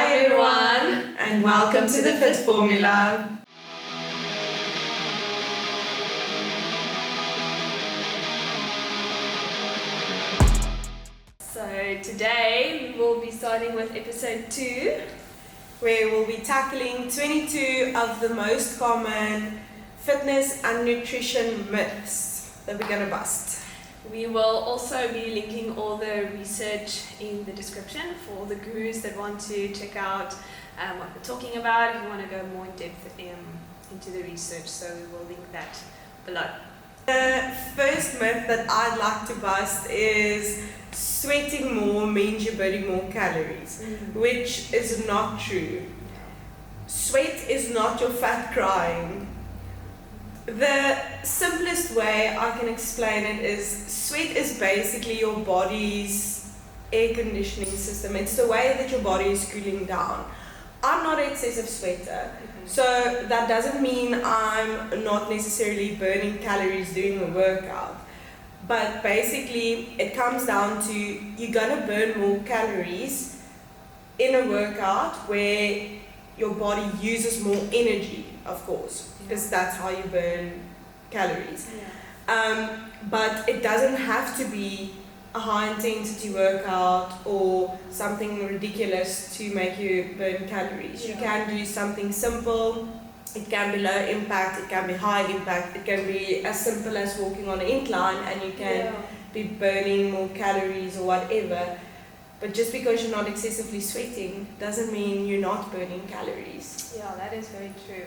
Hi everyone, and welcome to the Fit Formula. So today we will be starting with episode 2, where we'll be tackling 22 of the most common fitness and nutrition myths that we're going to bust. We will also be linking all the research in the description for the gurus that want to check out what we're talking about, if you want to go more in depth into the research, so we will link that below. The first myth that I'd like to bust is sweating more means you're burning more calories, which is not true. Sweat is not your fat crying. The simplest way I can explain it is sweat is basically your body's air conditioning system. It's the way that your body is cooling down. I'm not an excessive sweater, so that doesn't mean I'm not necessarily burning calories doing a workout. But basically it comes down to you're gonna burn more calories in a workout where your body uses more energy, of course, because that's how you burn calories. But it doesn't have to be a high intensity workout or something ridiculous to make you burn calories. You can do something simple. It can be low impact, it can be high impact, it can be as simple as walking on an incline and you can be burning more calories or whatever. But just because you're not excessively sweating doesn't mean you're not burning calories. Yeah, that is very true.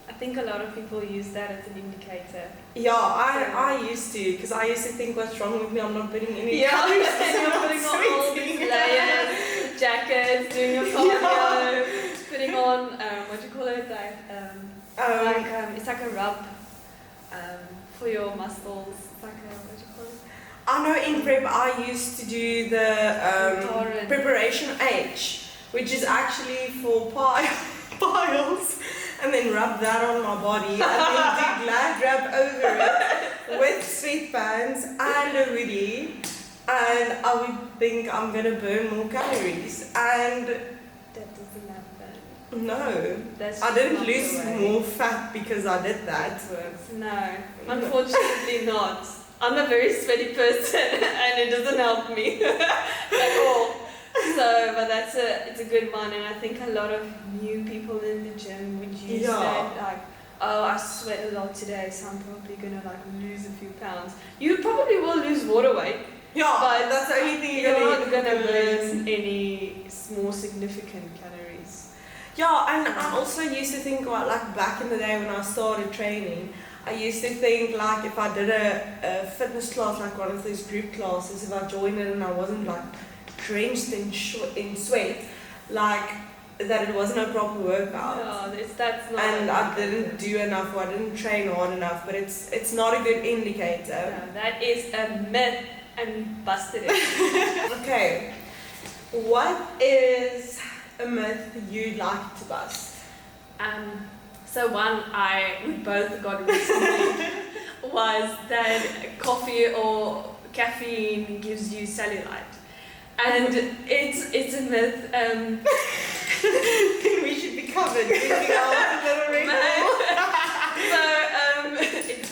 I think a lot of people use that as an indicator. Yeah, I used to, because I used to think, what's wrong with me? I'm not burning any calories. And you're putting on all these layers, jackets, doing your cardio, putting on, what do you call it? It's like a rub for your muscles. It's like a, what do you call it? I know in prep I used to do the preparation H, which is actually for piles, and then rub that on my body, and then do glad wrap over it with sweatpants and a hoodie, and I would think I'm gonna burn more calories, and that doesn't happen. No, I didn't lose more fat because I did that. No, unfortunately not. I'm a very sweaty person and it doesn't help me at all. So, but it's a good one, and I think a lot of new people in the gym would use that, like, oh, I sweat a lot today, so I'm probably gonna like lose a few pounds. You probably will lose water weight. Yeah, but that's the only thing you're not gonna burn any more significant calories. Yeah, and I also used to think about, like, back in the day when I started training, I used to think, like, if I did a fitness class, like one of those group classes, if I joined it and I wasn't like drenched in sweat, like, that it wasn't a proper workout. No, that's not. And I didn't do enough, or I didn't train hard enough, but it's not a good indicator. No, that is a myth, and we busted it. Okay, what is a myth you'd like to bust? So one we both got recently was that coffee or caffeine gives you cellulite, and it's a myth. We should be covered. It's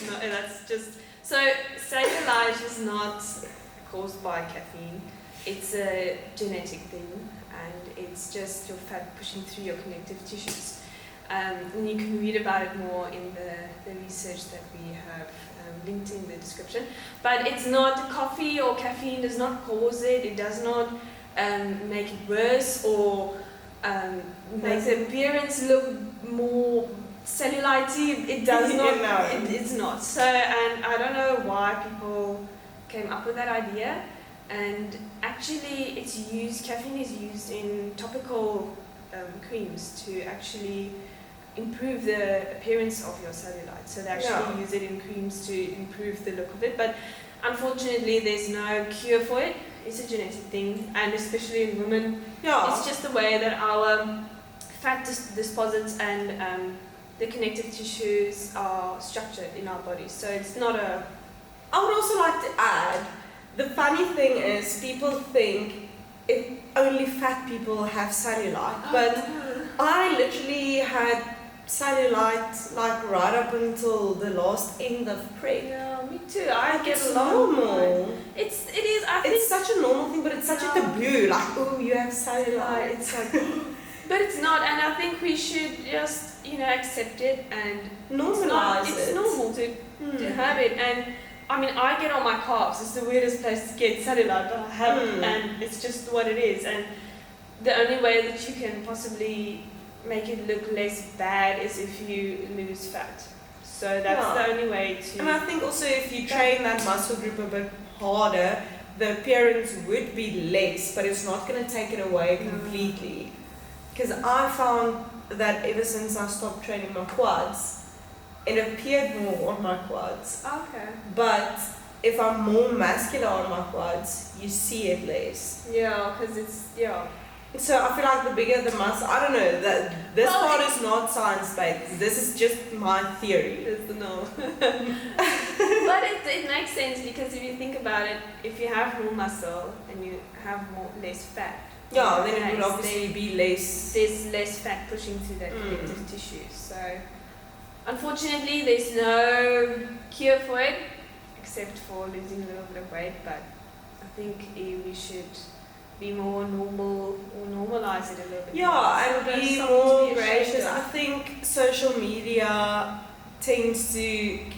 not. That's just so cellulite is not caused by caffeine. It's a genetic thing, and it's just your fat pushing through your connective tissues. And you can read about it more in the research that we have linked in the description. But it's not, coffee or caffeine does not cause it. It does not make it worse or make the appearance look more cellulite. It does not. It's not. So, and I don't know why people came up with that idea. And actually, caffeine is used in topical creams to actually improve the appearance of your cellulite. So they actually use it in creams to improve the look of it. But unfortunately, there's no cure for it. It's a genetic thing, and especially in women, it's just the way that our fat deposits and the connective tissues are structured in our bodies. So it's not I would also like to add, the funny thing is, people think only fat people have cellulite, Oh, but no. I literally had cellulite like right up until the last end of prep. Yeah, me too. I Like, get it's a lot of normal. mine. It is. I think. It's such a normal thing, but it's such a Yeah. taboo. Like, oh, you have cellulite. It's like But it's not, and I think we should just accept it, and normalize it's it. normal to have it. And I mean, I get on my carbs. It's the weirdest place to get cellulite, but I have it, and it's just what it is. And the only way that you can possibly make it look less bad is if you lose fat. So that's the only way to. And I think also if you train that muscle group a bit harder, the appearance would be less, but it's not going to take it away completely. Because I found that ever since I stopped training my quads, it appeared more on my quads. Okay. But if I'm more muscular on my quads, you see it less. Yeah, because it's So I feel like the bigger the muscle, I don't know, that this Well, part is not science-based. This is just my theory. It's the no. But it makes sense because if you think about it, if you have more muscle and you have less fat, Yeah, then it would obviously be less. There's less fat pushing through that connective tissue. So unfortunately, there's no cure for it except for losing a little bit of weight. But I think we should be more normal or normalize it a little bit. Yeah, and There's be something to more be ashamed gracious. of. I think social media tends to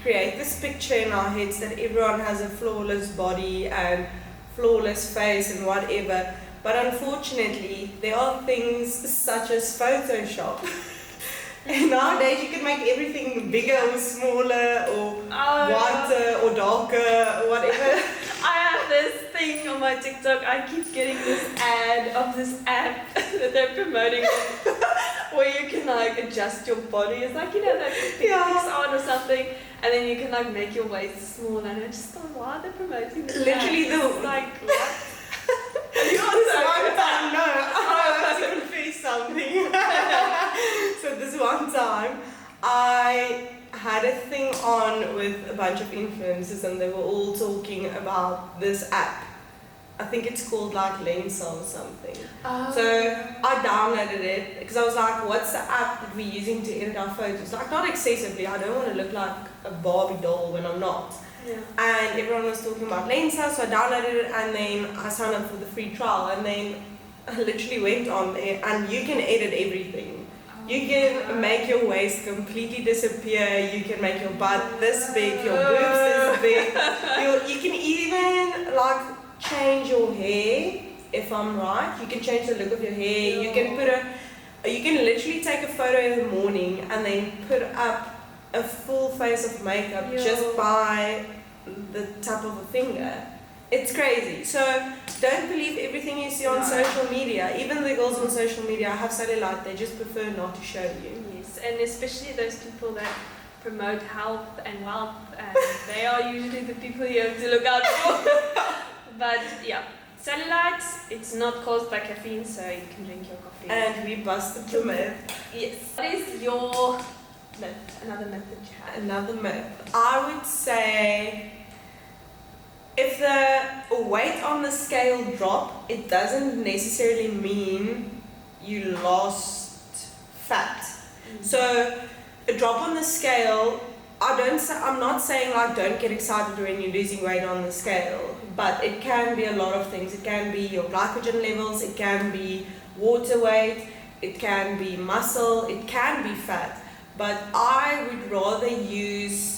create this picture in our heads that everyone has a flawless body and flawless face and whatever. But unfortunately, there are things such as Photoshop. And nowadays you can make everything bigger or smaller or whiter or darker or whatever. I have this thing on my TikTok. I keep getting this ad of this app that they're promoting where you can like adjust your body. It's like that picks on or something, and then you can like make your waist smaller. And I just thought, why are they promoting this? Literally it's like what? You this one time, no, I have to confess something. So this one time, I had a thing on with a bunch of influencers and they were all talking about this app. I think it's called like Lensa or something. So I downloaded it because I was like, what's the app that we're using to edit our photos? Like not excessively, I don't want to look like a Barbie doll when I'm not. Yeah. And everyone was talking about Lensa, so I downloaded it and then I signed up for the free trial and then I literally went on there and you can edit everything. You can make your waist completely disappear, you can make your butt this big, your boobs this big, you can even like change your hair, if I'm right. You can change the look of your hair, you can literally take a photo in the morning and then put up a full face of makeup just by the tap of a finger. It's crazy. So don't believe everything you see on social media. Even the girls on social media have cellulite, they just prefer not to show you. Yes, and especially those people that promote health and wealth, and they are usually the people you have to look out for. But yeah, cellulite, it's not caused by caffeine, so you can drink your coffee. And we busted the myth. Yes. What is your myth? Another myth that you have? Another myth. I would say if the weight on the scale drop, it doesn't necessarily mean you lost fat. So a drop on the scale, I'm not saying like don't get excited when you're losing weight on the scale, but it can be a lot of things. It can be your glycogen levels, it can be water weight, it can be muscle, it can be fat. But I would rather use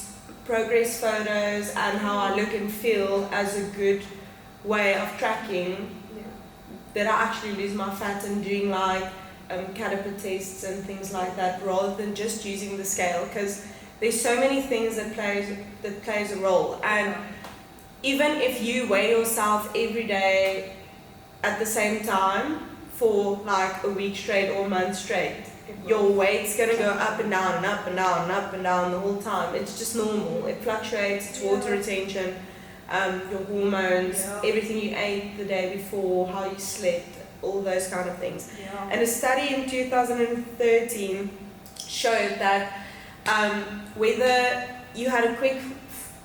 progress photos and how I look and feel as a good way of tracking that I actually lose my fat and doing like caliper tests and things like that, rather than just using the scale, because there's so many things that plays a role. And even if you weigh yourself every day at the same time for like a week straight or a month straight, your weight's going to go up and down and up and down and up and down the whole time. It's just normal. It fluctuates. It's water retention, your hormones, everything you ate the day before, how you slept, all those kind of things. And a study in 2013 showed that whether you had a quick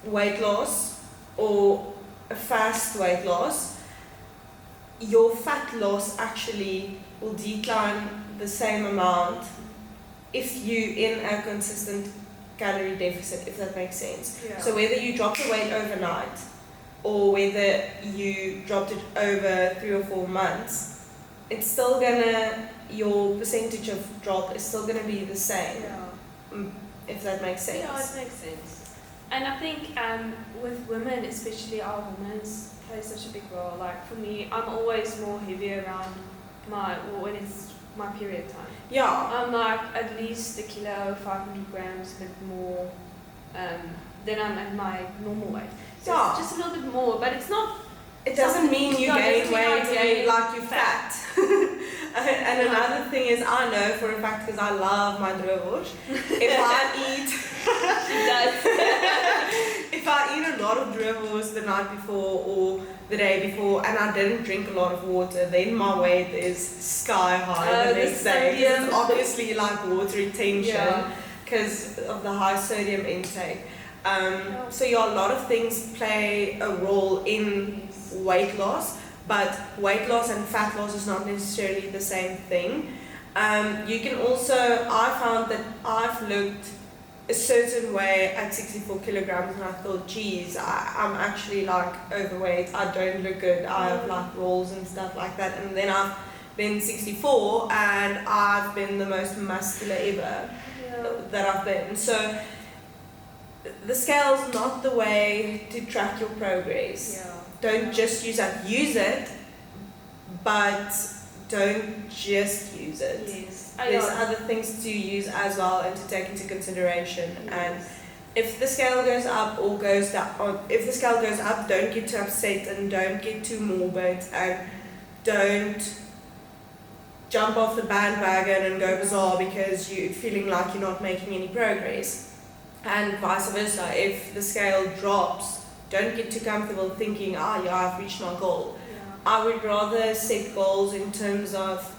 weight loss or a fast weight loss, your fat loss actually will decline the same amount if you in a consistent calorie deficit, if that makes sense. Yeah. So whether you drop the weight overnight or whether you dropped it over 3 or 4 months, it's still gonna, your percentage of drop is still gonna be the same, if that makes sense. Yeah, it makes sense. And I think with women, especially our hormones play such a big role. Like for me, I'm always more heavy around when it's my period time. Yeah. I'm like at least a kilo, 500 grams, a bit more than I'm at my normal weight. So it's just a little bit more, but it's not. It doesn't mean you gain weight or like you're fat. And another thing is, I know for a fact, because I love my droeworst, if I eat if I eat a lot of droeworst the night before or the day before and I didn't drink a lot of water, then my weight is sky high the next day. It's obviously like water retention because of the high sodium intake. So a lot of things play a role in weight loss, but weight loss and fat loss is not necessarily the same thing. You can also, I found that I've looked a certain way at 64 kilograms and I thought, geez, I'm actually like overweight, I don't look good, I have like rolls and stuff like that, and then I've been 64 and I've been the most muscular ever that I've been. So the scale's not the way to track your progress. Don't just use that. Use it, but don't just use it. Yes. There's other things to use as well and to take into consideration. And if the scale goes up or goes down, or if the scale goes up, don't get too upset and don't get too morbid and don't jump off the bandwagon and go bizarre because you're feeling like you're not making any progress. And vice versa, if the scale drops, don't get too comfortable thinking, I've reached my goal. I would rather set goals in terms of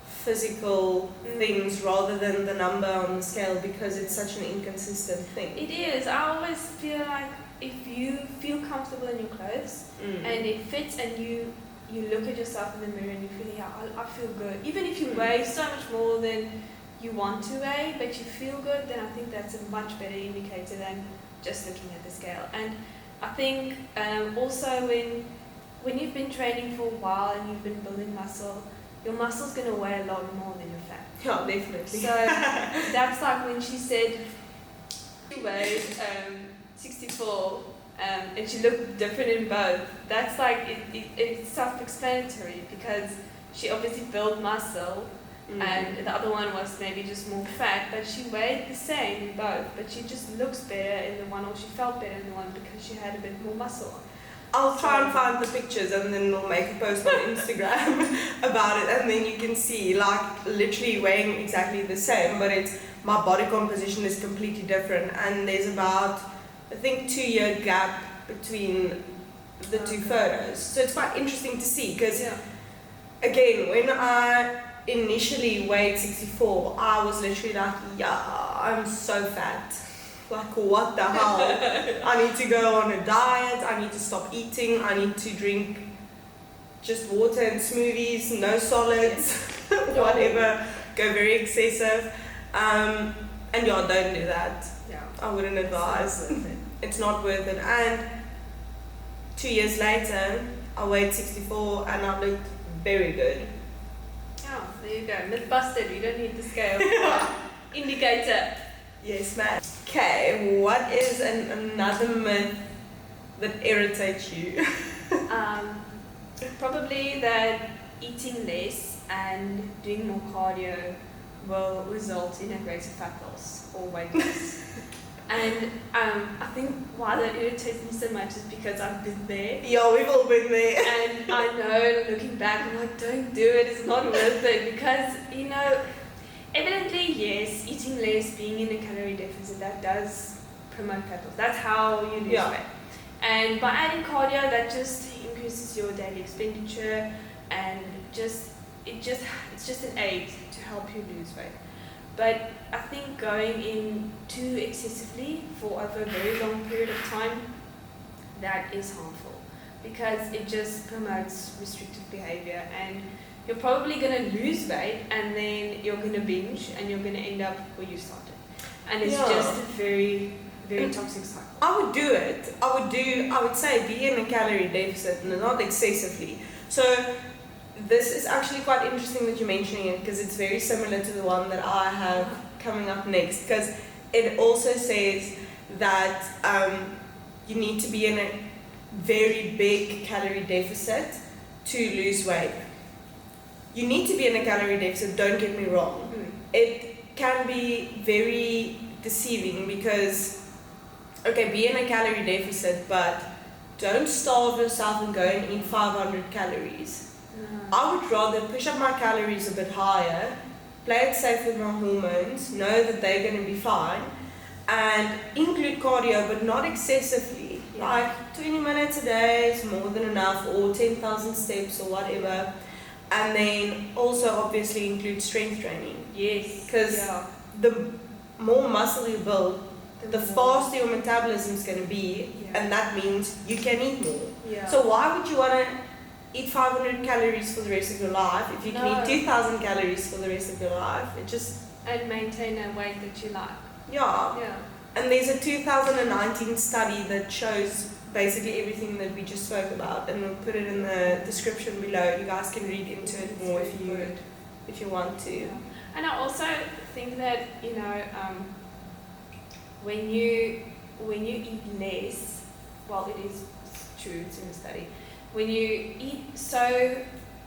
physical things rather than the number on the scale, because it's such an inconsistent thing. It is. I always feel like if you feel comfortable in your clothes and it fits and you look at yourself in the mirror and you feel, I feel good. Even if you weigh so much more than you want to weigh, but you feel good, then I think that's a much better indicator than just looking at the scale. And I think also when you've been training for a while and you've been building muscle, your muscle's going to weigh a lot more than your fat. Yeah, definitely. So that's like when she said she weighed 64 and she looked different in both. That's like, it's self-explanatory because she obviously built muscle and the other one was maybe just more fat, but she weighed the same in both, but she just looks better in the one, or she felt better in the one because she had a bit more muscle on. I'll try and find the pictures and then we'll make a post on Instagram about it, and then you can see like literally weighing exactly the same, but it's my body composition is completely different, and there's about I think 2-year gap between the two photos. So it's quite interesting to see because again, when I initially weighed 64, I was literally like, I'm so fat. Like, what the hell? I need to go on a diet, I need to stop eating, I need to drink just water and smoothies, no solids, whatever, go very excessive. And don't do that. I wouldn't advise. It's not worth it. And 2 years later, I weighed 64 and I looked very good. Oh, there you go. Myth busted. You don't need the scale. Indicator. Yes, ma'am. Okay, what is another myth that irritates you? Probably that eating less and doing more cardio will result in a greater fat loss or weight loss. And I think why that irritates me so much is because I've been there. Yeah, we've all been there. And I know, looking back, I'm like, don't do it, it's not worth it. Because, evidently, yes, eating less, being in a calorie deficit, that does promote fat loss. That's how you lose weight. And by adding cardio, that just increases your daily expenditure, and it's just an aid to help you lose weight. But I think going in too excessively for over a very long period of time, that is harmful. because it just promotes restrictive behavior, and you're probably going to lose weight, and then you're going to binge, and you're going to end up where you started. And it's just a very, very toxic cycle. I would do it. I would say be in a calorie deficit, not excessively. So this is actually quite interesting that you're mentioning it, because it's very similar to the one that I have coming up next, because it also says that you need to be in a very big calorie deficit to lose weight. You need to be in a calorie deficit, don't get me wrong. It can be very deceiving because, okay, be in a calorie deficit, but don't starve yourself and go and eat 500 calories. I would rather push up my calories a bit higher, play it safe with my hormones, know that they're going to be fine, and include cardio, but not excessively. Like 20 minutes a day is more than enough, or 10,000 steps or whatever. And then also obviously include strength training. Yes. Because the more muscle you build, the faster your metabolism is going to be, and that means you can eat more. So why would you want to eat 500 calories for the rest of your life if you can eat 2,000 calories for the rest of your life? It just... And maintain a weight that you like. Yeah. And there's a 2019 study that shows basically everything that we just spoke about, and we'll put it in the description below. You guys can read into it more if you want to. Yeah. And I also think that, you know, when you eat less, well, it is true, it's in the study, when you eat so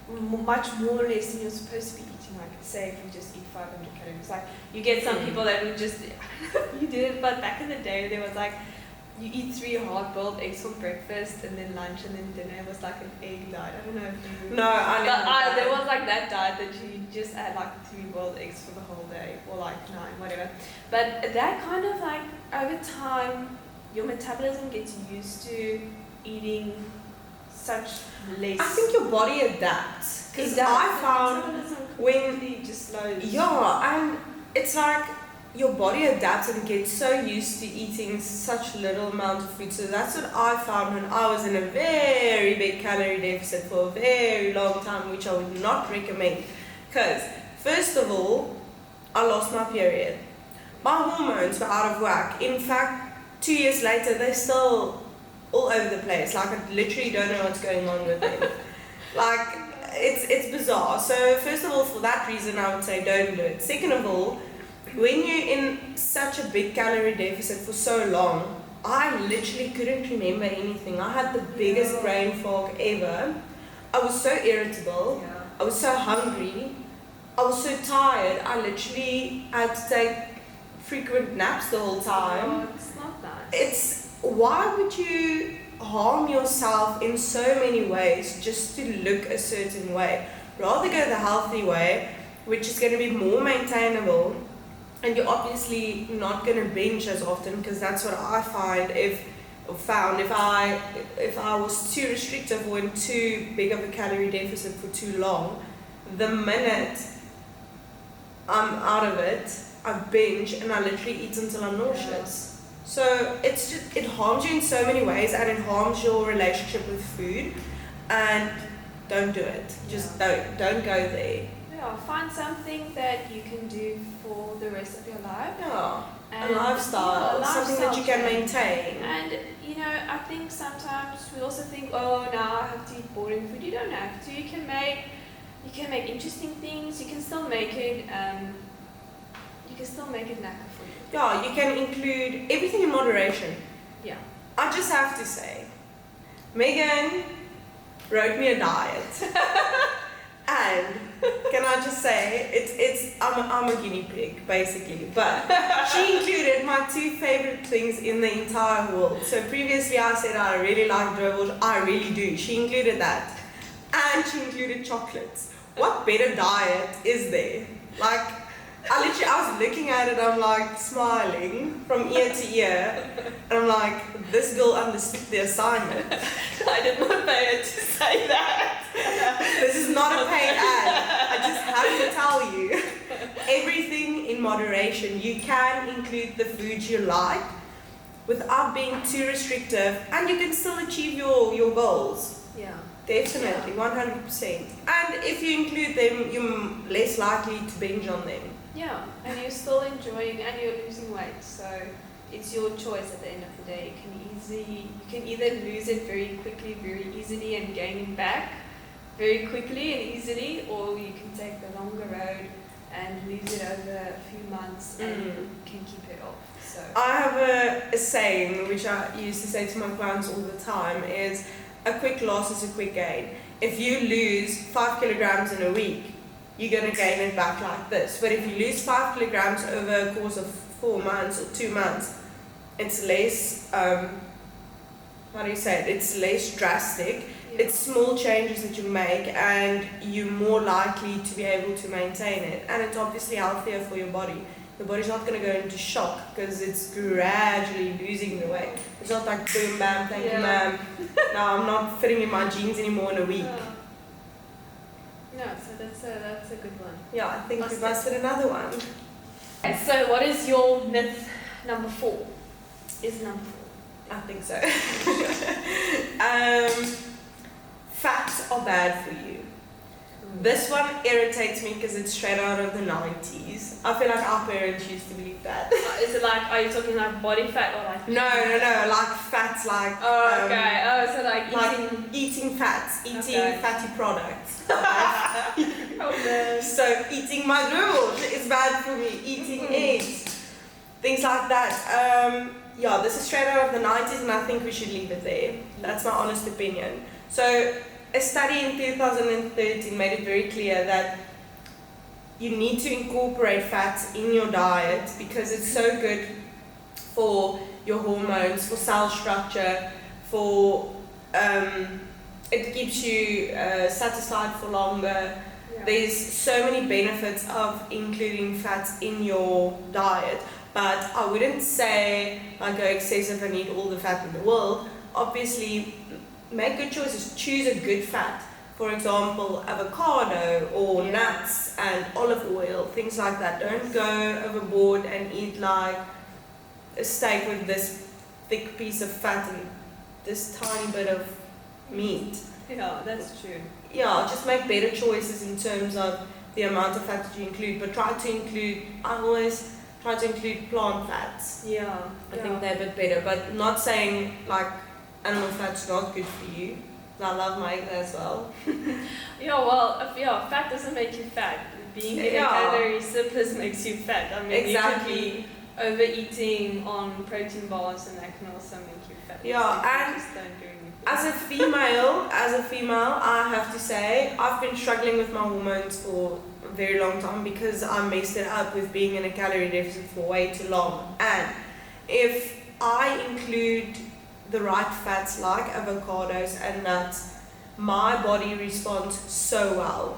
much more or less than you're supposed to be eating, like say if you just eat 500 calories, like you get some people that would just, you did it, but back in the day there was like, you eat 3 hard-boiled eggs for breakfast, and then lunch, and then dinner. It was like an egg diet. I don't know if you... No, I never. There was like that diet that you just had like 3 boiled eggs for the whole day, or like 9, whatever. But that kind of like, over time, your metabolism gets used to eating such less. I think your body adapts. Because I found when... It just slows. Yeah, and it's like... your body adapts and gets so used to eating such little amount of food. So that's what I found when I was in a very big calorie deficit for a very long time, which I would not recommend. Because, first of all, I lost my period. My hormones were out of whack. In fact, 2 years later, they're still all over the place. Like, I literally don't know what's going on with them. Like, it's bizarre. So, first of all, for that reason, I would say don't do it. Second of all, when you're in such a big calorie deficit for so long, I literally couldn't remember anything. I had the biggest brain fog ever. I was so irritable. I was so hungry. I was so tired. I literally had to take frequent naps the whole time. Oh, it's not nice. Why would you harm yourself in so many ways just to look a certain way? Rather go the healthy way, which is going to be more maintainable. And you're obviously not going to binge as often, because that's what I found if I was too restrictive or in too big of a calorie deficit for too long. The minute I'm out of it, I binge and I literally eat until I'm nauseous. So it harms you in so many ways, and it harms your relationship with food. And don't do it. Just don't go there. Find something that you can do for the rest of your life. And a lifestyle, something that you can maintain. And you know, I think sometimes we also think, oh, now I have to eat boring food. You don't have to. You can make interesting things. You can still make it. You can still make it knacker for you. Yeah, you can include everything in moderation. Yeah. I just have to say, Megan wrote me a diet. And can I just say, I'm a guinea pig, basically. But she included my 2 favorite things in the entire world. So previously I said I really like dribbles. I really do. She included that. And she included chocolates. What better diet is there? Like, I was looking at it, I'm like smiling from ear to ear. And I'm like, this girl understood the assignment. I did not pay her to say that. This is not a paid ad. I just have to tell you, everything in moderation. You can include the foods you like, without being too restrictive, and you can still achieve your goals. Yeah. Definitely, 100%. And if you include them, you're less likely to binge on them. Yeah, and you're still enjoying and you're losing weight, so it's your choice at the end of the day. You can either lose it very quickly, very easily, and gain it back very quickly and easily, or you can take the longer road and lose it over a few months and can keep it off. So I have a saying which I used to say to my clients all the time is, a quick loss is a quick gain. If you lose 5 kilograms in a week, you're going to gain it back like this. But if you lose 5 kilograms over a course of 4 months or 2 months, it's less, it's less drastic. yeah. It's small changes that you make, and you're more likely to be able to maintain it. And it's obviously healthier for your body. The body's not going to go into shock because it's gradually losing the weight. It's not like boom, bam, thank you, ma'am. No, I'm not fitting in my jeans anymore in a week. No, so that's a good one. Yeah, I think we busted another one. Okay, so what is your myth number 4? Is number 4? I think so. Fats are bad for you. This one irritates me because it's straight out of the 90s. I feel like our parents used to believe that. Is it like, are you talking like body fat or like... No, like fats, like... Oh, okay. So like eating fats, eating Okay. fatty products. Oh, no. So eating my dribble is bad for me, eating eggs, things like that. Yeah, this is straight out of the 90s, and I think we should leave it there. That's my honest opinion. So a study in 2013 made it very clear that you need to incorporate fats in your diet because it's so good for your hormones, for cell structure, for it keeps you satisfied for longer. Yeah. There's so many benefits of including fats in your diet, but I wouldn't say like go excessive and eat all the fat in the world. Obviously, make good choices. Choose a good fat. For example, avocado or nuts and olive oil, things like that. Don't go overboard and eat like a steak with this thick piece of fat and this tiny bit of meat. Yeah, that's true. Yeah, just make better choices in terms of the amount of fat that you include, but I always try to include plant fats. Yeah. I think they're a bit better, but not saying like animal fat's not good for you. I love my egg as well. Fat doesn't make you fat. Being in a calorie surplus makes you fat. I mean, Exactly. you could be overeating on protein bars, and that can also make you fat. Yeah, and just don't do anything. As a female, I have to say, I've been struggling with my hormones for a very long time because I messed it up with being in a calorie deficit for way too long. And if I include the right fats like avocados and nuts, my body responds so well.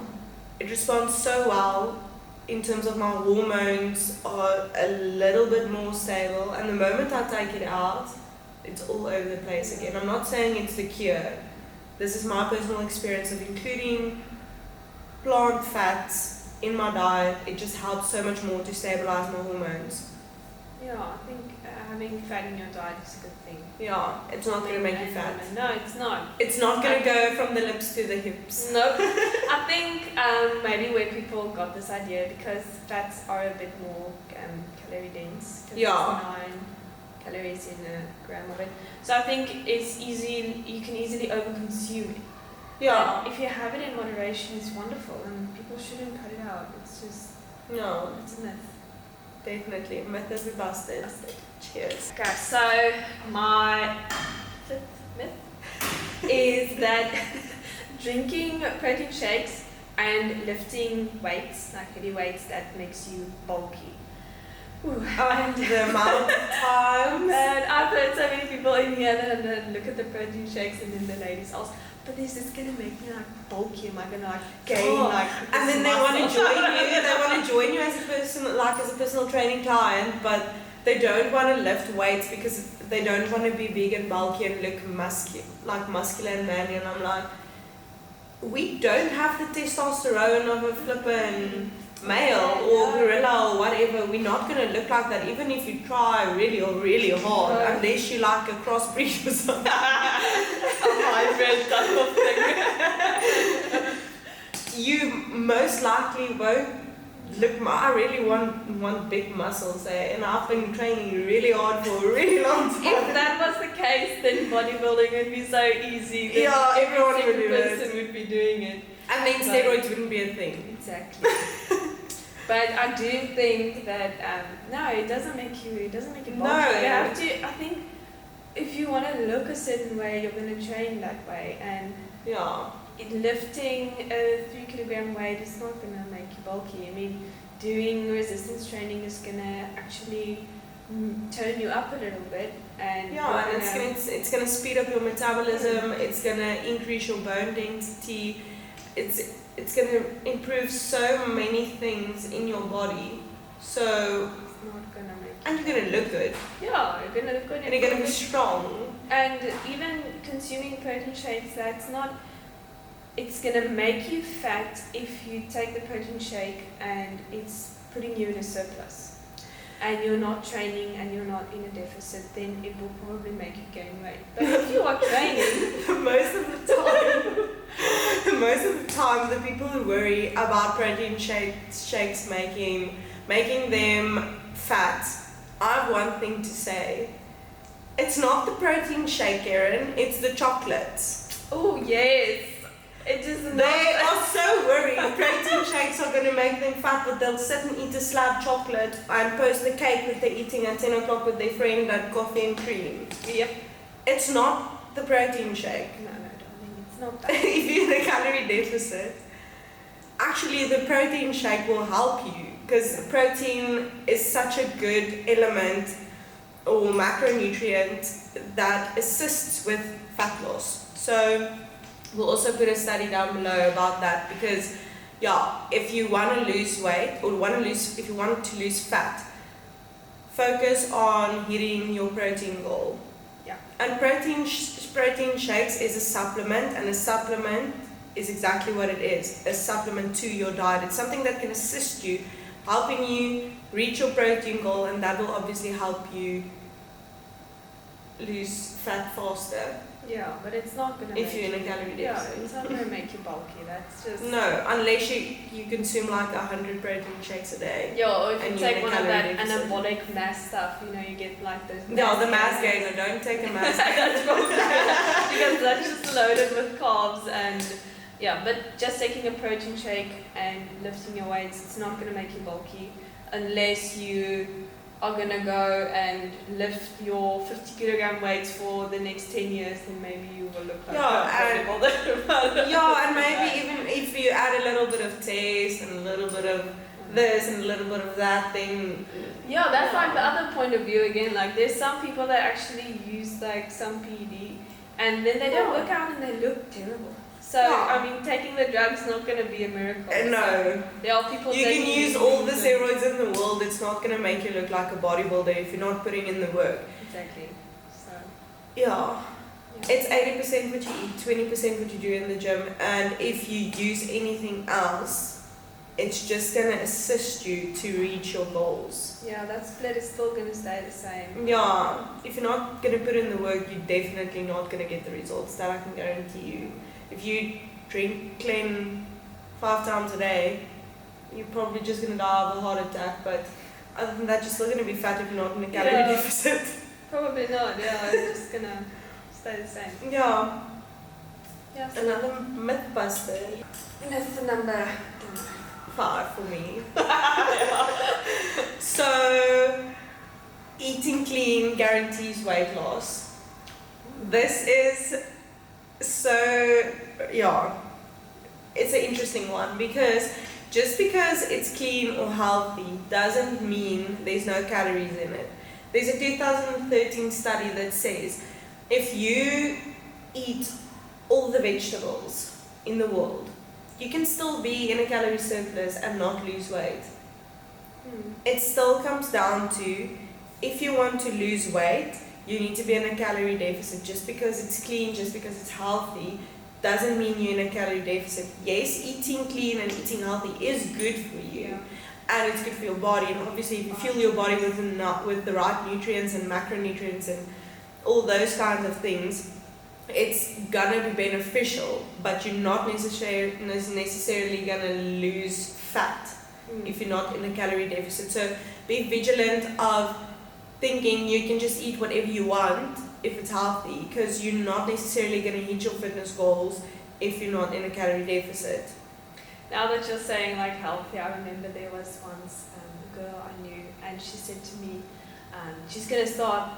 It responds so well in terms of my hormones are a little bit more stable, and the moment I take it out, it's all over the place again. I'm not saying it's the cure. This is my personal experience of including plant fats in my diet. It just helps so much more to stabilize my hormones. Yeah, I think having fat in your diet is a good thing. Yeah, it's not going to make you fat. No, it's not. It's not going to go from the lips to the hips. Nope. I think maybe where people got this idea because fats are a bit more calorie dense. Yeah. 9 calories in a gram of it. So I think it's easy. You can easily overconsume it. Yeah. And if you have it in moderation, it's wonderful, and people shouldn't cut it out. It's just it's a myth. Definitely. Myth that we busted. Cheers. Okay, so my 5th myth is that drinking protein shakes and lifting weights, like heavy weights, that makes you bulky. And the amount of times. And I've heard so many people in here that look at the protein shakes and then the ladies ask, but is this going to make me like bulky? Am I going to like gain like and then they want to join you. They want to join you as a person, like as a personal training client, but they don't want to lift weights because they don't want to be big and bulky and look muscular and manly. And I'm like, we don't have the testosterone of a flippin' male or gorilla or whatever, we're not going to look like that even if you try really hard, unless you like a crossbreed or something. A hybrid type of thing. You most likely won't look. I really want big muscles there, and I've been training really hard for a really long time. If that was the case, then bodybuilding would be so easy. Then Yeah, everyone would do it. person would be doing it. And then steroids wouldn't be a thing. Exactly. But I do think that no, it doesn't make you bulky. No. You have to. I think if you want to look a certain way, you're going to train that way, and Yeah. lifting a 3 kilogram weight is not going to make you bulky. I mean, doing resistance training is going to actually tone you up a little bit, and Yeah, and it's gonna speed up your metabolism. It's gonna increase your bone density. It's gonna improve so many things in your body. So, it's not going to make. and you're gonna look good, Yeah, you're going to look good, and you're gonna be strong. And even consuming protein shakes, that's not. It's gonna make you fat if you take the protein shake and it's putting you in a surplus, and you're not training and you're not in a deficit. Then it will probably make you gain weight. But if you are training, most of the time, the people who worry about protein shakes making them fat, I have one thing to say. It's not the protein shake, Erin. It's the chocolates. oh yes, it is not. They are so worried protein shakes are going to make them fat, but they'll sit and eat a slab chocolate and post the cake that they're eating at 10 o'clock with their friend at coffee and cream. Yep. It's not the protein shake. No, darling, it's not that. If you're in a calorie deficit, actually the protein shake will help you, because protein is such a good element or macronutrient that assists with fat loss. So we'll also put a study down below about that, because if you want to lose weight or if you want to lose fat, focus on hitting your protein goal. Yeah. And protein shakes is a supplement, and a supplement is exactly what it is, a supplement to your diet. It's something that can assist you, helping you reach your protein goal, and that will obviously help you lose fat faster. Yeah, but it's not gonna. If you're in a calorie Yeah, deficit. it's not gonna make you bulky. That's just. No, unless you consume like 100 protein shakes a day. Yeah, or if you And you're in take a one of that calorie deficit. anabolic mass stuff, you get like those. No, the mass gainers. gainer. Don't take a mass That's gainer. probably because that's just loaded with carbs and but just taking a protein shake and lifting your weights, it's not going to make you bulky unless you are going to go and lift your 50 kilogram weights for the next 10 years, then maybe you will look like a bodybuilder. And maybe even if you add a little bit of taste and a little bit of this and a little bit of that, then that's like the other point of view again. Like there's some people that actually use like some PED and then they don't work out and they look terrible. So I mean, taking the drug's not going to be a miracle. No. So there are people. You can use all the steroids in the world. It's not going to make you look like a bodybuilder if you're not putting in the work. Exactly. So. Yeah. It's 80% what you eat, 20% what you do in the gym, and if you use anything else, it's just going to assist you to reach your goals. Yeah, that split is still going to stay the same. Yeah, if you're not going to put in the work, you're definitely not going to get the results. That I can guarantee you. If you drink clean 5 times a day, you're probably just going to die of a heart attack, but other than that, you're still going to be fat if you're not in a calorie deficit. Probably not, it's just going to stay the same. Yeah. So Another myth buster. myth number 5 for me. So, eating clean guarantees weight loss. This is it's an interesting one, because just because it's clean or healthy doesn't mean there's no calories in it. There's a 2013 study that says if you eat all the vegetables in the world, you can still be in a calorie surplus and not lose weight. It still comes down to, if you want to lose weight, you need to be in a calorie deficit. Just because it's clean, just because it's healthy, doesn't mean you're in a calorie deficit. Yes, eating clean and eating healthy is good for you, and it's good for your body. And obviously, if you fuel your body with the right nutrients and macronutrients and all those kinds of things, it's gonna be beneficial. But you're not necessarily gonna lose fat if you're not in a calorie deficit. So be vigilant of thinking you can just eat whatever you want if it's healthy, because you're not necessarily going to hit your fitness goals if you're not in a calorie deficit. Now that you're saying like healthy, I remember there was once a girl I knew, and she said to me, she's going to start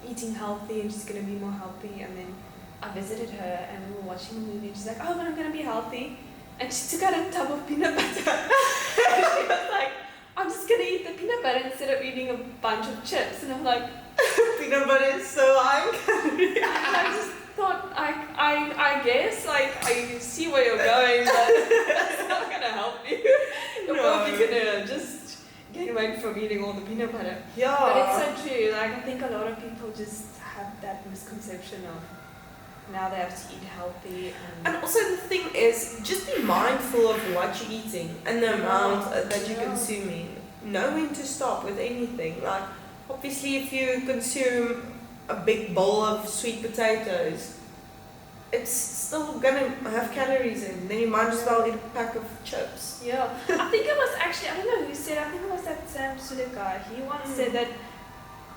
eating healthy and she's going to be more healthy. And then I visited her and we were watching a movie and she's like, oh, but I'm going to be healthy. And she took out a tub of peanut butter. She was like, I'm just going to eat the peanut butter instead of eating a bunch of chips. And I'm like, peanut butter is so high in calories. I just thought, I guess, like, I see where you're going, but that's not going to help you. You're probably going to just gain weight from eating all the peanut butter. Yeah. But it's so true. Like, I think a lot of people just have that misconception of now they have to eat healthy. And also the thing is, just be mindful of what you're eating and the amount that you're consuming. Know when to stop with anything. Like, obviously, if you consume a big bowl of sweet potatoes, it's still gonna have calories in. Then you might as well eat a pack of chips. Yeah. I think it was actually, I don't know who said, I think it was that Sam Sulik guy. He once said that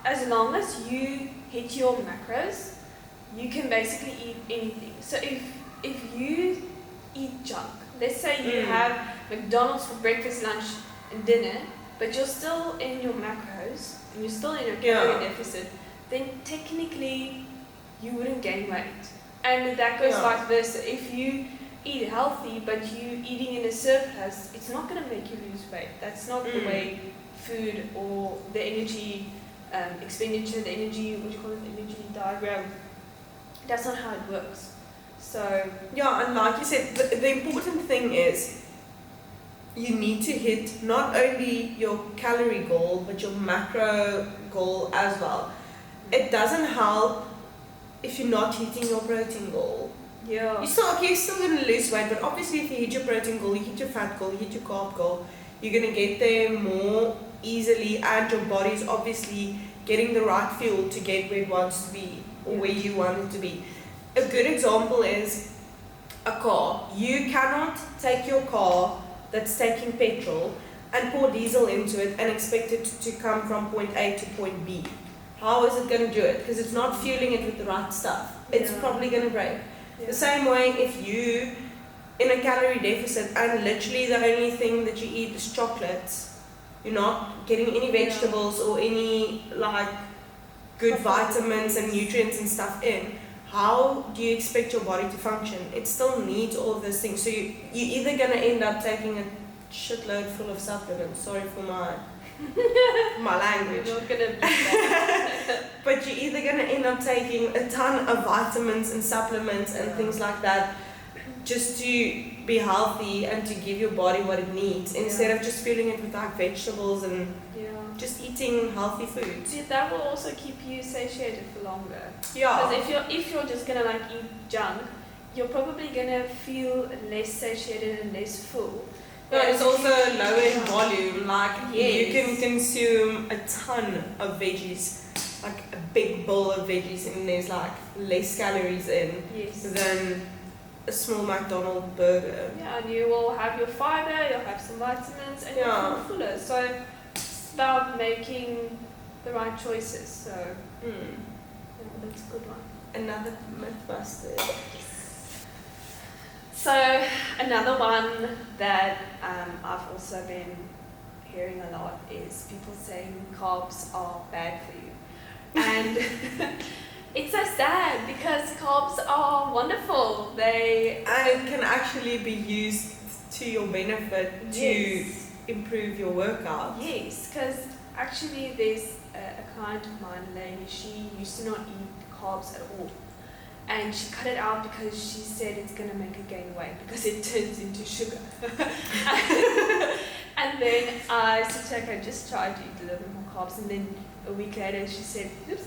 as long as you hit your macros, you can basically eat anything. So if you eat junk, let's say you have McDonald's for breakfast, lunch, and dinner, but you're still in your macros and you're still in a calorie deficit, then technically you wouldn't gain weight. And that goes vice versa. If you eat healthy but you're eating in a surplus, it's not going to make you lose weight. That's not the way food or the energy expenditure, the energy, what do you call it, the energy diagram, that's not how it works. So yeah, and like you said, the important thing is you need to hit not only your calorie goal but your macro goal as well. It doesn't help if you're not hitting your protein goal. Yeah. You're still going to lose weight, but obviously if you hit your protein goal, you hit your fat goal, you hit your carb goal, you're going to get there more easily, and your body's obviously getting the right fuel to get where it wants to be, or where you want it to be. A good example is a car. You cannot take your car that's taking petrol and pour diesel into it and expect it to come from point A to point B. How is it going to do it? Because it's not fueling it with the right stuff. It's probably going to break. The same way, if you in a calorie deficit and literally the only thing that you eat is chocolates, you're not getting any vegetables or any like good vitamins and nutrients and stuff in, how do you expect your body to function? It still needs all of those things. So you're either going to end up taking a shitload full of supplements. Sorry for my language. You're not gonna be that. But you're either going to end up taking a ton of vitamins and supplements and things like that just to be healthy and to give your body what it needs, instead of just filling it with like vegetables and just eating healthy foods. See, that will also keep you satiated for longer. Yeah. Because if you're just gonna like eat junk, you're probably gonna feel less satiated and less full. But it's also lower in volume. Like you can consume a ton of veggies, like a big bowl of veggies, and there's like less calories in than a small McDonald's burger. Yeah, and you will have your fiber, you'll have some vitamins, and you'll feel fuller. So it's about making the right choices. So that's a good one. Another myth busted. So another one that I've also been hearing a lot is people saying carbs are bad for you. And it's so sad because carbs are wonderful. And it can actually be used to your benefit to improve your workout. Yes, because actually there's a client of mine, a lady, she used to not eat carbs at all. And she cut it out because she said it's going to make her gain weight because it turns into sugar. And then I said to her, okay, just try to eat a little bit more carbs. And then a week later she said, oops,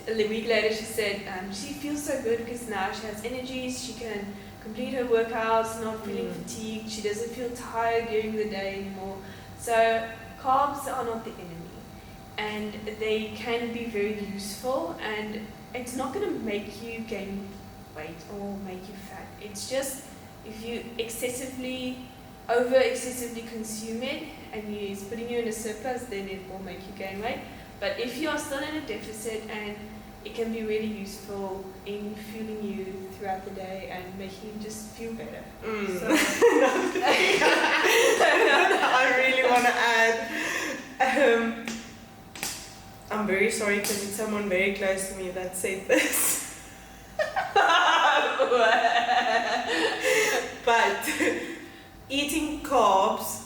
a week later she said she feels so good because now she has energy, she can complete her workouts, not feeling fatigued, she doesn't feel tired during the day anymore. So carbs are not the enemy, and they can be very useful, and it's not going to make you gain weight or make you fat. It's just if you excessively consume it and it's putting you in a surplus, then it will make you gain weight. But if you are still in a deficit, and it can be really useful in fueling you throughout the day and making you just feel better. So. I really want to add, I'm very sorry because it's someone very close to me that said this. But eating carbs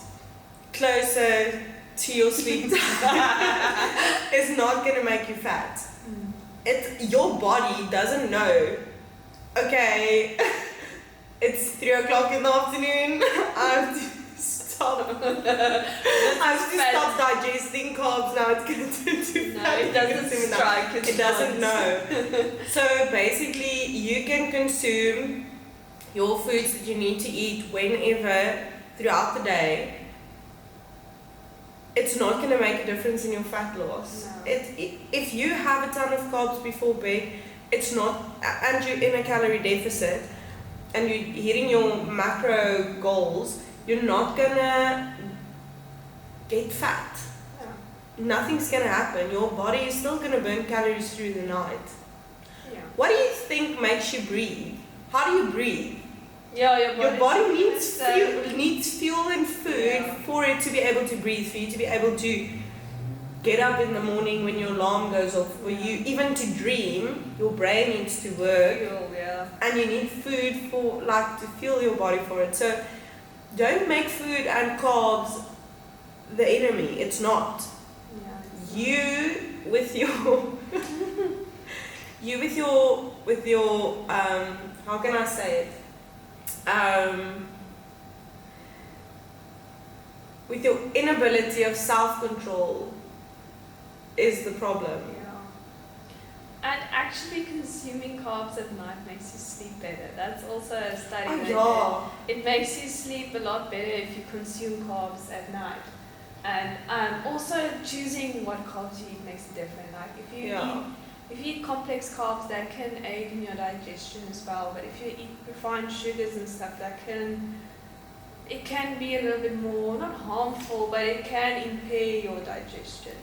closer to your sleep time is not going to make you fat. Your body doesn't know, okay, it's 3 o'clock in the afternoon, I have to stop digesting carbs now, it's going to turn to fat. No, it doesn't strike. It doesn't know. So basically you can consume your foods that you need to eat whenever throughout the day. It's not going to make a difference in your fat loss. No. If you have a ton of carbs before bed, it's not, and you're in a calorie deficit, and you're hitting your macro goals, you're not going to get fat. Yeah. Nothing's going to happen. Your body is still going to burn calories through the night. Yeah. What do you think makes you breathe? How do you breathe? Yeah, your body needs fuel and food for it to be able to breathe, for you to be able to get up in the morning when your alarm goes off, for you even to dream. Your brain needs to work, and you need food for to fuel your body for it. So don't make food and carbs the enemy. It's not. You with your how can I say it? With your inability of self-control is the problem. Yeah. And actually consuming carbs at night makes you sleep better. That's also a study. It makes you sleep a lot better if you consume carbs at night. And also choosing what carbs you eat makes a difference. Like if you eat complex carbs, that can aid in your digestion as well. But if you eat refined sugars and stuff, it can be a little bit more, not harmful, but it can impair your digestion.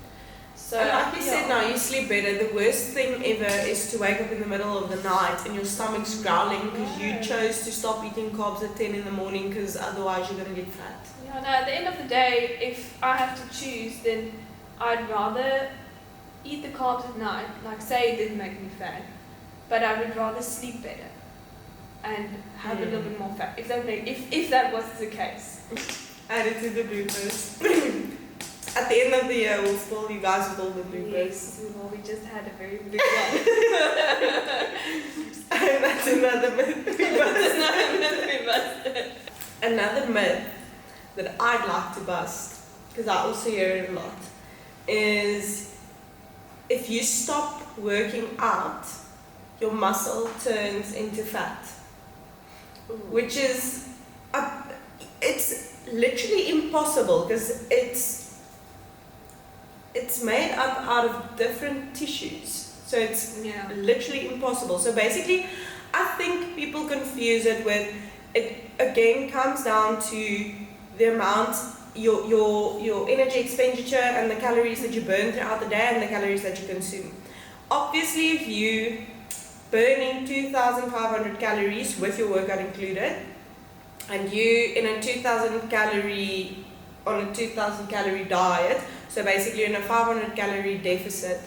So, and like you said, now you sleep better. The worst thing ever is to wake up in the middle of the night and your stomach's growling because you chose to stop eating carbs at 10 in the morning because otherwise you're going to get fat. Yeah, no, at the end of the day, if I have to choose, then I'd rather eat the carbs at night, like say it didn't make me fat, but I would rather sleep better and have a little bit more fat, if that was the case. Add it to the bloopers. At the end of the year, we'll spoil you guys with all the bloopers. Yes, well, we just had a very big one. And that's another myth. Another myth that I'd like to bust, because I also hear it a lot, is if you stop working out, your muscle turns into fat. Ooh. Which is, it's literally impossible because it's made up out of different tissues. So it's literally impossible. So basically, I think people confuse it with, it again comes down to the amount, your energy expenditure and the calories that you burn throughout the day and the calories that you consume. Obviously, if you burning 2,500 calories with your workout included, and you in a 2,000 calorie diet, so basically in a 500 calorie deficit,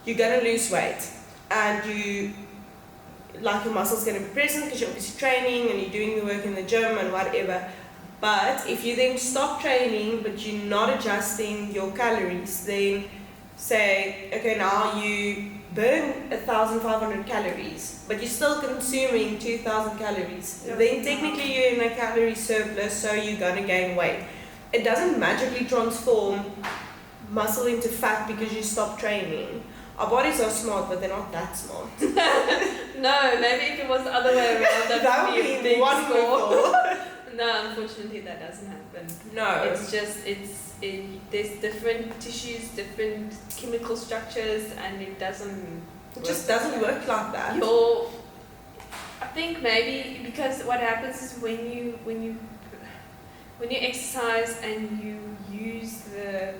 you're going to lose weight, and your muscles going to be present because you're obviously training and you're doing the work in the gym and whatever. But if you then stop training but you're not adjusting your calories, then say, okay, now you burn 1,500 calories, but you're still consuming 2,000 calories, then technically you're in a calorie surplus, so you're going to gain weight. It doesn't magically transform muscle into fat because you stop training. Our bodies are smart, but they're not that smart. No, maybe if it was the other way around, that would be a big wonderful. score. No, unfortunately, that doesn't happen. No. It's just, there's different tissues, different chemical structures, and it just doesn't work like that. I think maybe because what happens is when you exercise and you use the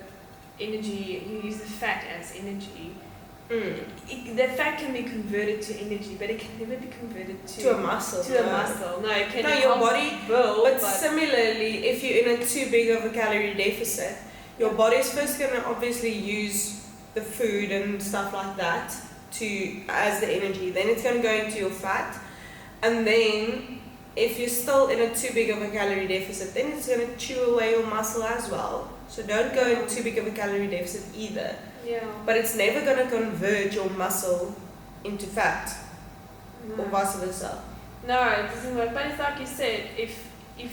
energy, you use the fat as energy. The fat can be converted to energy, but it can never be converted to a muscle. To a muscle. No, it can. No, your body build. But similarly, if you're in a too big of a calorie deficit, your body's first gonna obviously use the food and stuff like that as the energy. Then it's gonna go into your fat, and then if you're still in a too big of a calorie deficit, then it's gonna chew away your muscle as well. So don't go in too big of a calorie deficit either. Yeah. But it's never going to convert your muscle into fat, or vice versa. No, it doesn't work. But it's like you said, if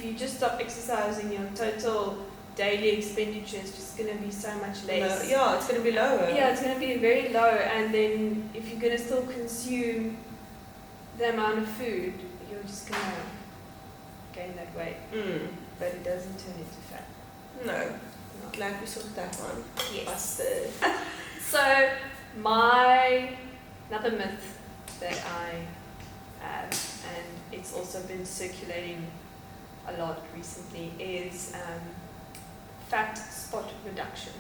you just stop exercising, your total daily expenditure is just going to be so much less. Yeah, it's going to be lower. Yeah, it's going to be very low. And then if you're going to still consume the amount of food, you're just going to gain that weight. But it doesn't turn into fat. No. Glad we sorted that one. Yes. Busted. So, another myth that I have, and it's also been circulating a lot recently, is fat spot reduction.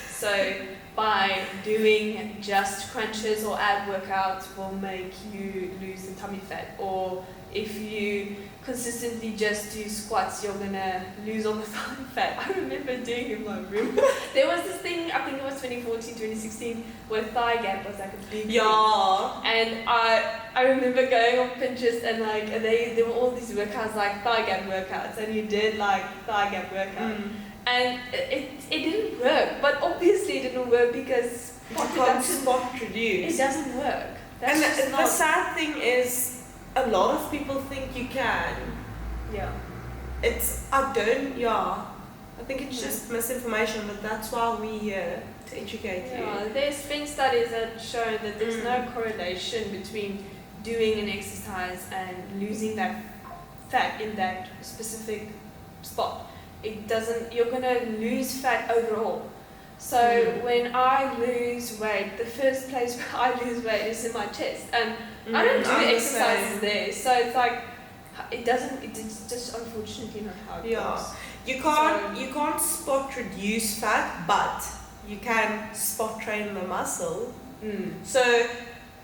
So, by doing just crunches or ab workouts will make you lose the tummy fat, or if you consistently just do squats, you're gonna lose all the tummy fat. I remember doing in my room. There was this thing, I think it was 2014, 2016, where thigh gap was like a big thing. And I remember going on Pinterest and like there were all these workouts like thigh gap workouts, and you did like thigh gap workout. And it didn't work, but obviously it didn't work because you can't spot reduce. It doesn't work. And the sad thing is, a lot of people think you can. Yeah. I think it's just misinformation, but that's why we're here, to educate you. Yeah, there's been studies that show that there's no correlation between doing an exercise and losing that fat in that specific spot. You're gonna lose fat overall. So when I lose weight, the first place where I lose weight is in my chest, and I don't do exercises there. So it's like it's just unfortunately not how it goes. You can't spot reduce fat, but you can spot train the muscle. So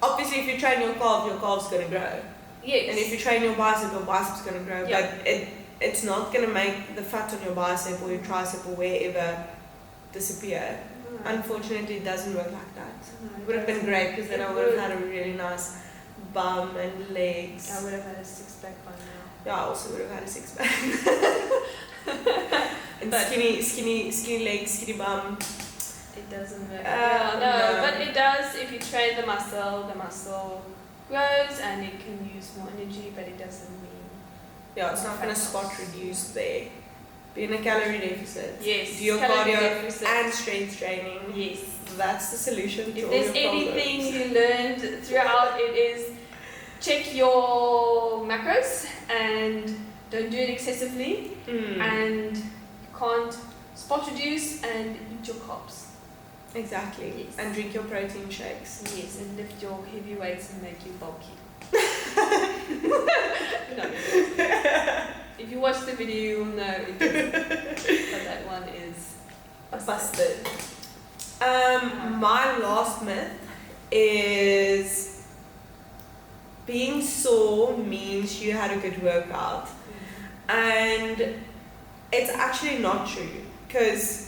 obviously if you train your calf's gonna grow. Yes. And if you train your bicep's gonna grow. Yeah. But it's not gonna make the fat on your bicep or your tricep or wherever disappear. Unfortunately, it doesn't work like that. It would have been great because then I would have had a really nice bum and legs. I would have had a six-pack by now. Yeah, I also would have had a six-pack. And skinny legs, skinny bum. It doesn't work. No, but it does. If you train the muscle grows and it can use more energy, but it doesn't mean. Yeah, it's not going to spot reduce there. Be in a calorie deficit. Yes. Do your cardio and strength training. Yes. That's the solution to all your problems. If there's anything you learned throughout, it is check your macros and don't do it excessively. And you can't spot reduce and eat your carbs. Exactly. Yes. And drink your protein shakes. Yes, and lift your heavy weights and make you bulky. No. If you watch the video, you will know it doesn't. But that one is busted. My last myth is being sore means you had a good workout. And it's actually not true, because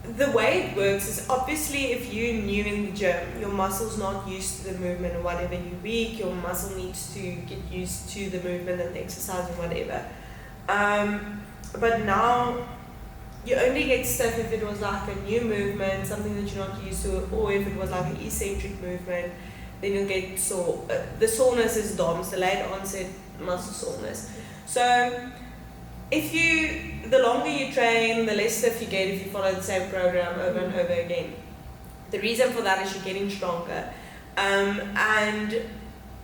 the way it works is obviously if you're new in the gym, your muscle's not used to the movement or whatever, you're weak, your muscle needs to get used to the movement and the exercise and whatever. But now you only get stiff if it was like a new movement, something that you're not used to, or if it was like an eccentric movement, then you'll get sore. The soreness is DOMS, delayed onset muscle soreness. So the longer you train, the less stiff you get if you follow the same program over and over again. The reason for that is you're getting stronger. And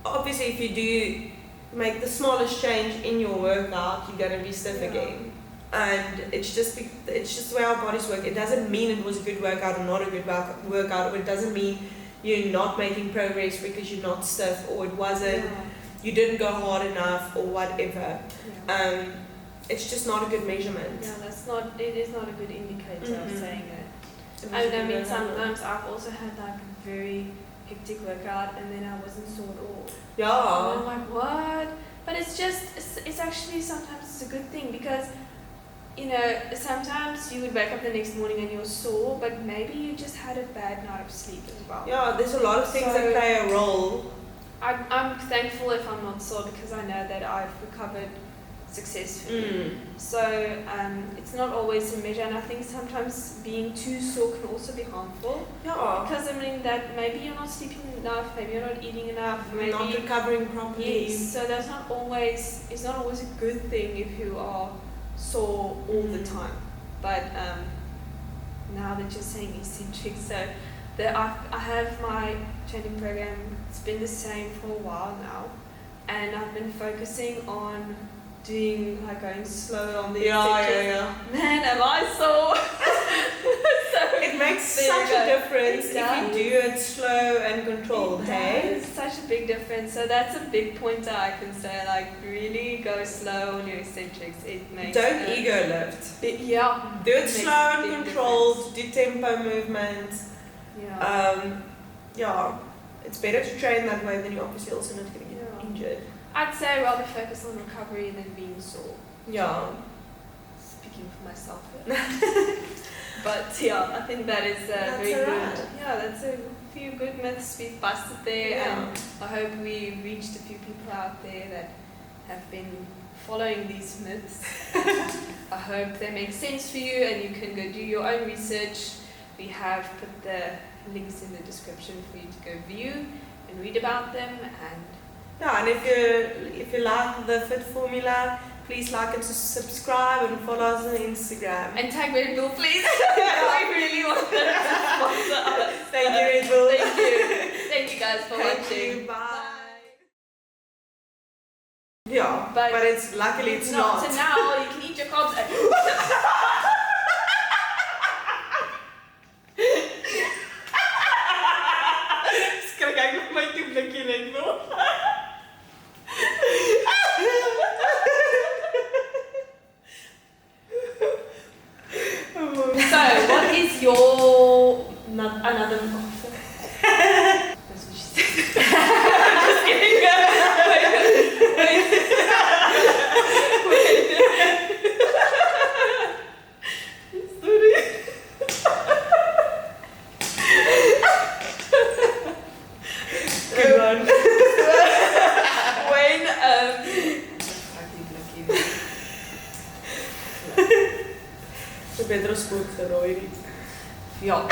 obviously if you do make the smallest change in your workout, you're going to be stiff again. And it's just the way our bodies work. It doesn't mean it was a good workout or not a good workout, or it doesn't mean you're not making progress because you're not stiff, or it wasn't, you didn't go hard enough, or whatever. It's just not a good measurement. It is not a good indicator of saying it. I mean, sometimes I've also had like a very hectic workout and then I wasn't sore at all. Yeah. And I'm like, what? But it's actually sometimes it's a good thing, because sometimes you would wake up the next morning and you're sore, but maybe you just had a bad night of sleep as well. Yeah, there's a lot of things that play a role. I'm thankful if I'm not sore, because I know that I've recovered successfully. So it's not always a measure, and I think sometimes being too sore can also be harmful. Yeah. Because that maybe you're not sleeping enough, maybe you're not eating enough, maybe not recovering properly. Yes, so it's not always a good thing if you are sore all the time. But now that you're saying eccentric, so I have my training program. It's been the same for a while now, and I've been focusing on going slow on the eccentrics. Man, am I sore? It makes such a difference if you do it slow and controlled. It's such a big difference. So that's a big pointer I can say. Like, really go slow on your eccentrics. It makes. Don't ego lift. Do it slow and controlled. Do tempo movement. It's better to train that way, then you're obviously also not going to get injured. I'd say rather focus on recovery than being sore. Yeah. Speaking for myself here. But I think that is very good. Yeah, that's a few good myths we've busted there, and I hope we reached a few people out there that have been following these myths. I hope they make sense for you and you can go do your own research. We have put the links in the description for you to go view and read about them. And if you like the Fit Formula, please like and subscribe and follow us on Instagram. And tag Red Bull, please. I really want them to sponsor us. Thank you, Red Bull. Thank you. Thank you guys for watching. Thank you. Bye. Yeah, but it's luckily it's not. So now you can eat your carbs. Skal ik nog mijn toeblikje Red Bull? So, what is your another? That's what she said. Just kidding. Good one. When Beter spook, Roy. ja.